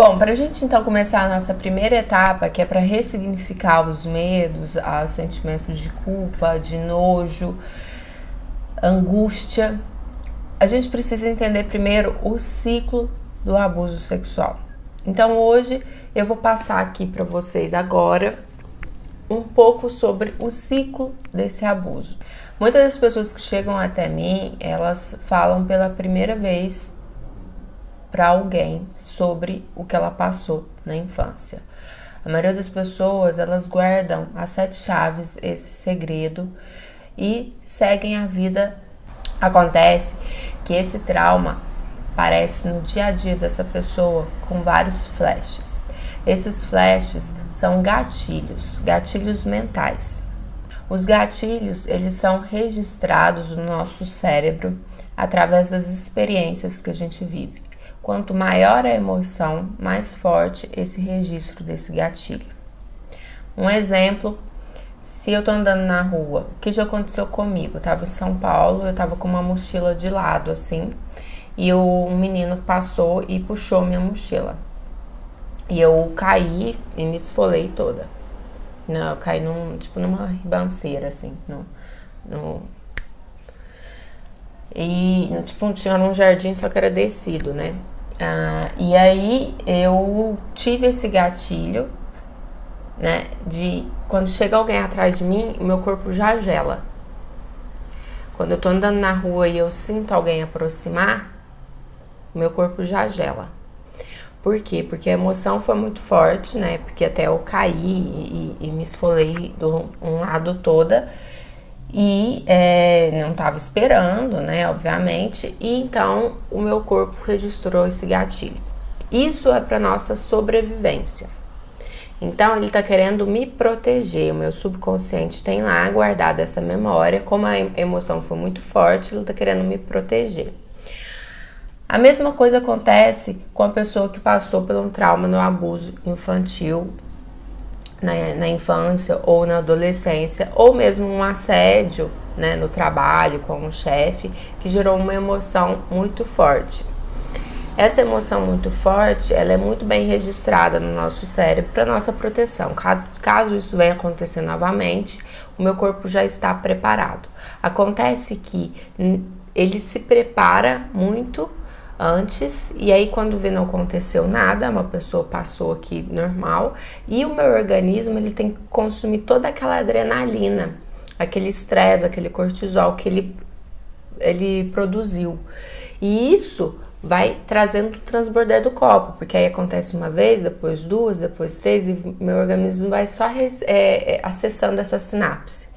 Bom, para a gente então começar a nossa primeira etapa, que é para ressignificar os medos, os sentimentos de culpa, de nojo, angústia, a gente precisa entender primeiro o ciclo do abuso sexual. Então hoje eu vou passar aqui para vocês agora um pouco sobre o ciclo desse abuso. Muitas das pessoas que chegam até mim, elas falam pela primeira vez para alguém sobre o que ela passou na infância. A maioria das pessoas, elas guardam as 7 chaves, esse segredo, e seguem a vida. Acontece que esse trauma aparece no dia a dia dessa pessoa com vários flashes. Esses flashes são gatilhos mentais. Os gatilhos, eles são registrados no nosso cérebro através das experiências que a gente vive. Quanto maior a emoção, mais forte esse registro desse gatilho. Um exemplo, se eu tô andando na rua, o que já aconteceu comigo? Eu tava em São Paulo, eu tava com uma mochila de lado, assim, e um menino passou e puxou minha mochila. E eu caí e me esfolei toda. Não, eu caí numa ribanceira, assim, tinha um jardim, só que era descido, né? E aí eu tive esse gatilho, né? De quando chega alguém atrás de mim, o meu corpo já gela. Quando eu tô andando na rua e eu sinto alguém aproximar, o meu corpo já gela. Por quê? Porque a emoção foi muito forte, né? Porque até eu caí e me esfolei do um lado toda. E não estava esperando, né, obviamente, e então o meu corpo registrou esse gatilho. Isso é para nossa sobrevivência. Então ele está querendo me proteger, o meu subconsciente tem lá guardado essa memória, como a emoção foi muito forte, ele está querendo me proteger. A mesma coisa acontece com a pessoa que passou por um trauma no abuso infantil, na infância ou na adolescência, ou mesmo um assédio, né, no trabalho com um chefe, que gerou uma emoção muito forte. Essa emoção muito forte, ela é muito bem registrada no nosso cérebro para nossa proteção. Caso isso venha acontecer novamente, o meu corpo já está preparado. Acontece que ele se prepara muito antes, e aí quando vê não aconteceu nada, uma pessoa passou aqui normal, e o meu organismo ele tem que consumir toda aquela adrenalina, aquele estresse, aquele cortisol que ele produziu, e isso vai trazendo o transbordar do copo, porque aí acontece uma vez, depois 2, depois 3, e meu organismo vai só acessando essa sinapse,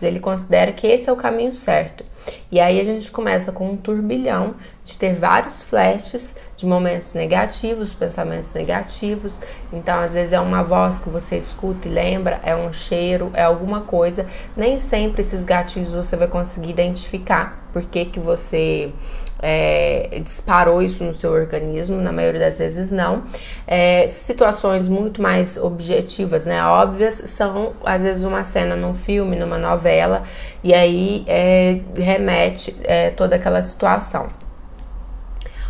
ele considera que esse é o caminho certo. E aí a gente começa com um turbilhão de ter vários flashes de momentos negativos, pensamentos negativos. Então, às vezes é uma voz que você escuta e lembra, é um cheiro, é alguma coisa. Nem sempre esses gatilhos você vai conseguir identificar por que você disparou isso no seu organismo, na maioria das vezes não. Situações muito mais objetivas, né, óbvias, são às vezes uma cena num filme, numa novela, e aí remete toda aquela situação.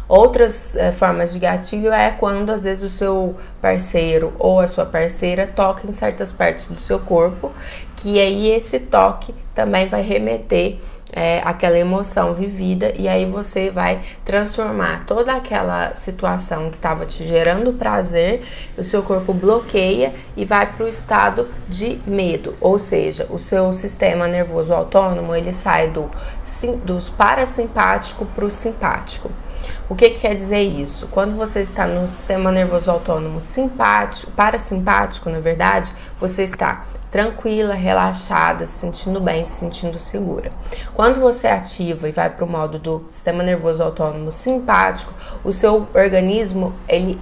Outras formas de gatilho é quando às vezes o seu parceiro ou a sua parceira toca em certas partes do seu corpo, que aí esse toque também vai remeter aquela emoção vivida, e aí você vai transformar toda aquela situação que estava te gerando prazer, o seu corpo bloqueia e vai para o estado de medo, ou seja, o seu sistema nervoso autônomo ele sai do parasimpático para o simpático. O que quer dizer isso? Quando você está no sistema nervoso autônomo parasimpático, na verdade, você está tranquila, relaxada, se sentindo bem, se sentindo segura. Quando você ativa e vai para o modo do sistema nervoso autônomo simpático, o seu organismo, ele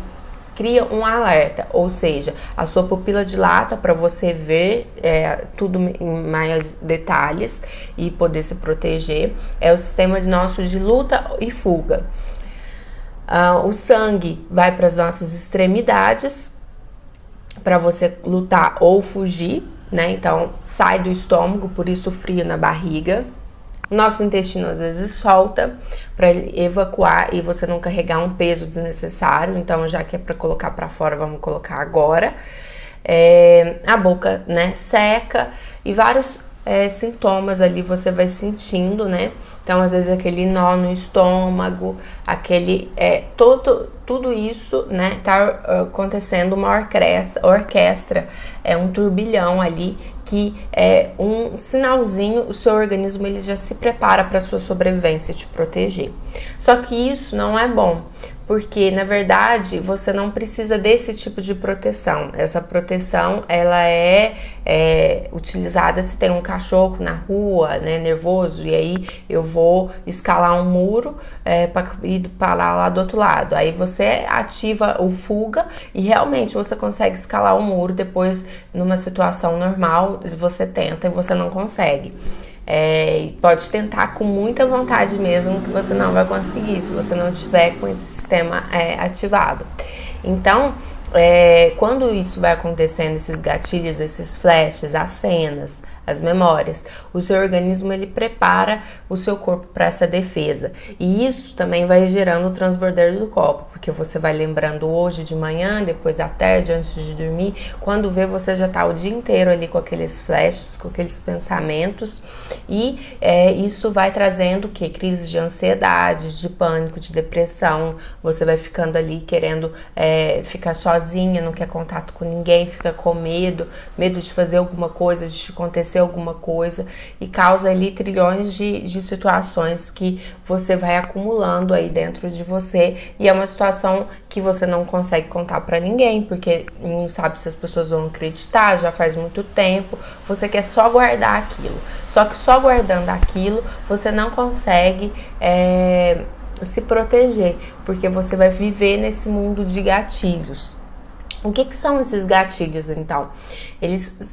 cria um alerta, ou seja, a sua pupila dilata para você ver tudo em mais detalhes e poder se proteger. É o sistema nosso de luta e fuga. O sangue vai para as nossas extremidades para você lutar ou fugir, né? Então sai do estômago, por isso o frio na barriga. Nosso intestino às vezes solta para evacuar e você não carregar um peso desnecessário. Então, já que é para colocar para fora, vamos colocar agora. A boca, né, seca e vários sintomas ali você vai sentindo, né? Então, às vezes, aquele nó no estômago, tudo isso, né, tá acontecendo uma orquestra, um turbilhão ali, que é um sinalzinho, o seu organismo ele já se prepara para sua sobrevivência e te proteger. Só que isso não é bom, porque na verdade você não precisa desse tipo de proteção. Essa proteção ela é utilizada se tem um cachorro na rua, né, nervoso, e aí eu vou escalar um muro para ir parar lá do outro lado. Aí você ativa o fuga e realmente você consegue escalar o muro. Depois, numa situação normal, você tenta e você não consegue. Pode tentar com muita vontade mesmo, que você não vai conseguir se você não tiver com esse sistema ativado. Então, quando isso vai acontecendo, esses gatilhos, esses flashes, as cenas, as memórias, o seu organismo ele prepara o seu corpo para essa defesa. E isso também vai gerando o transborder do copo, porque você vai lembrando hoje de manhã, depois à tarde, antes de dormir. Quando vê, você já tá o dia inteiro ali com aqueles flashes, com aqueles pensamentos. E isso vai trazendo o quê? Crises de ansiedade, de pânico, de depressão. Você vai ficando ali querendo ficar sozinha, não quer contato com ninguém, fica com medo de fazer alguma coisa, de te acontecer alguma coisa, e causa ali trilhões de situações que você vai acumulando aí dentro de você, e é uma situação que você não consegue contar pra ninguém, porque não sabe se as pessoas vão acreditar, já faz muito tempo, você quer só guardar aquilo, só que só guardando aquilo, você não consegue se proteger, porque você vai viver nesse mundo de gatilhos. O que são esses gatilhos, então?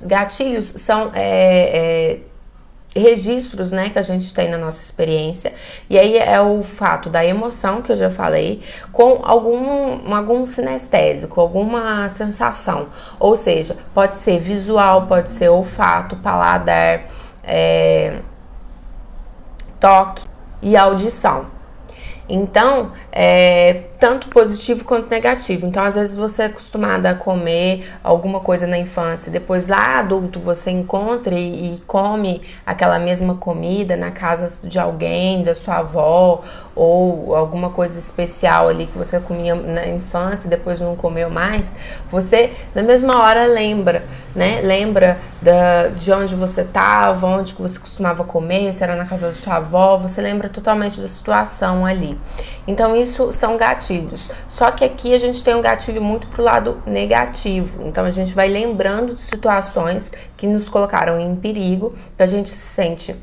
Gatilhos são registros, né, que a gente tem na nossa experiência, e aí é o fato da emoção, que eu já falei, com algum sinestésico, alguma sensação, ou seja, pode ser visual, pode ser olfato, paladar, toque e audição. Então, tanto positivo quanto negativo. Então, às vezes você é acostumada a comer alguma coisa na infância, depois lá adulto você encontra e come aquela mesma comida na casa de alguém, da sua avó, ou alguma coisa especial ali que você comia na infância e depois não comeu mais, você na mesma hora lembra, né? Lembra de onde você estava, onde que você costumava comer, se era na casa da sua avó, você lembra totalmente da situação ali. Então isso são gatilhos, só que aqui a gente tem um gatilho muito pro lado negativo, então a gente vai lembrando de situações que nos colocaram em perigo, que a gente se sente,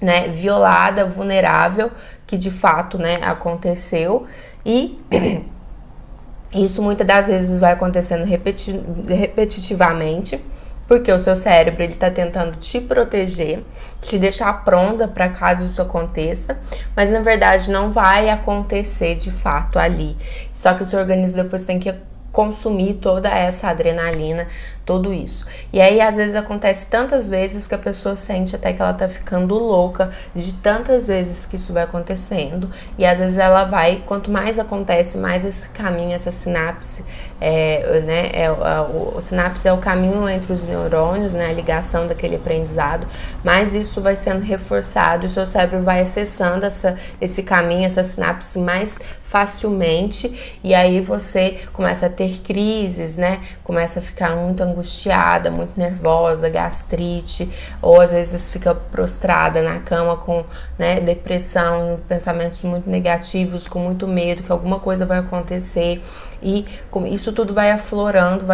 né, violada, vulnerável, que de fato, né, aconteceu, e isso muitas das vezes vai acontecendo repetitivamente, porque o seu cérebro ele tá tentando te proteger, te deixar pronta para caso isso aconteça, mas na verdade não vai acontecer de fato ali. Só que o seu organismo depois tem que consumir toda essa adrenalina, tudo isso. E aí, às vezes, acontece tantas vezes que a pessoa sente até que ela tá ficando louca de tantas vezes que isso vai acontecendo. E às vezes ela vai, quanto mais acontece, mais esse caminho, essa sinapse, o sinapse é o caminho entre os neurônios, né, a ligação daquele aprendizado, mais isso vai sendo reforçado e o seu cérebro vai acessando esse caminho, essa sinapse mais facilmente, e aí você começa a ter crises, né, começa a ficar muito angustiada, muito nervosa, gastrite, ou às vezes fica prostrada na cama com, né, depressão, pensamentos muito negativos, com muito medo que alguma coisa vai acontecer, e isso tudo vai aflorando,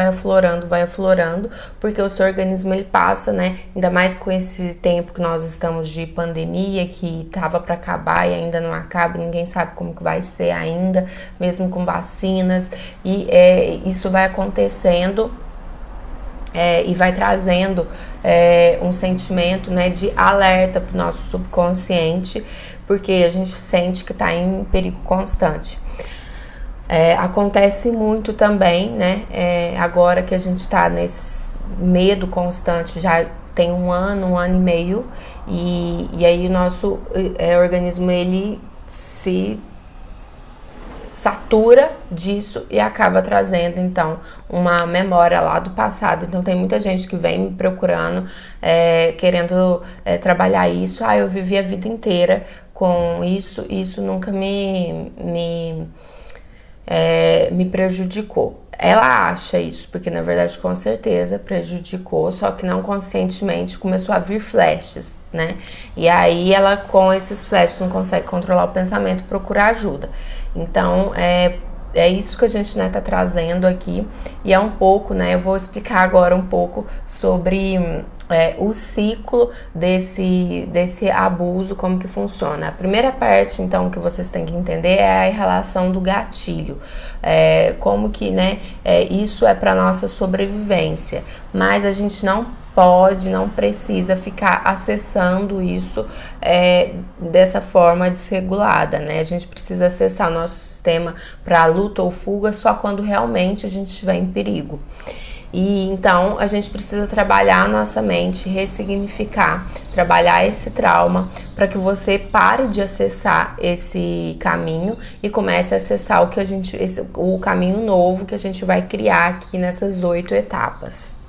porque o seu organismo ele passa, né, ainda mais com esse tempo que nós estamos de pandemia, que tava para acabar e ainda não acaba, ninguém sabe como que vai ser ainda, mesmo com vacinas, e isso vai acontecendo e vai trazendo um sentimento, né, de alerta para o nosso subconsciente, porque a gente sente que está em perigo constante. Acontece muito também, né, agora que a gente está nesse medo constante, já tem um ano e meio, e aí o nosso organismo, ele se satura disso e acaba trazendo, então, uma memória lá do passado. Então, tem muita gente que vem me procurando, querendo trabalhar isso. Eu vivi a vida inteira com isso nunca me prejudicou. Ela acha isso, porque na verdade com certeza prejudicou, só que não conscientemente começou a vir flashes, né? E aí ela, com esses flashes, não consegue controlar o pensamento, procura ajuda. Então é isso que a gente, né, tá trazendo aqui, e é um pouco, né, eu vou explicar agora um pouco sobre o ciclo desse abuso, como que funciona. A primeira parte, então, que vocês têm que entender é a relação do gatilho, como que, né, isso é para nossa sobrevivência, mas a gente não precisa ficar acessando isso dessa forma desregulada, né? A gente precisa acessar o nosso sistema para luta ou fuga só quando realmente a gente estiver em perigo. E então a gente precisa trabalhar a nossa mente, ressignificar, trabalhar esse trauma para que você pare de acessar esse caminho e comece a acessar o caminho novo que a gente vai criar aqui nessas 8 etapas.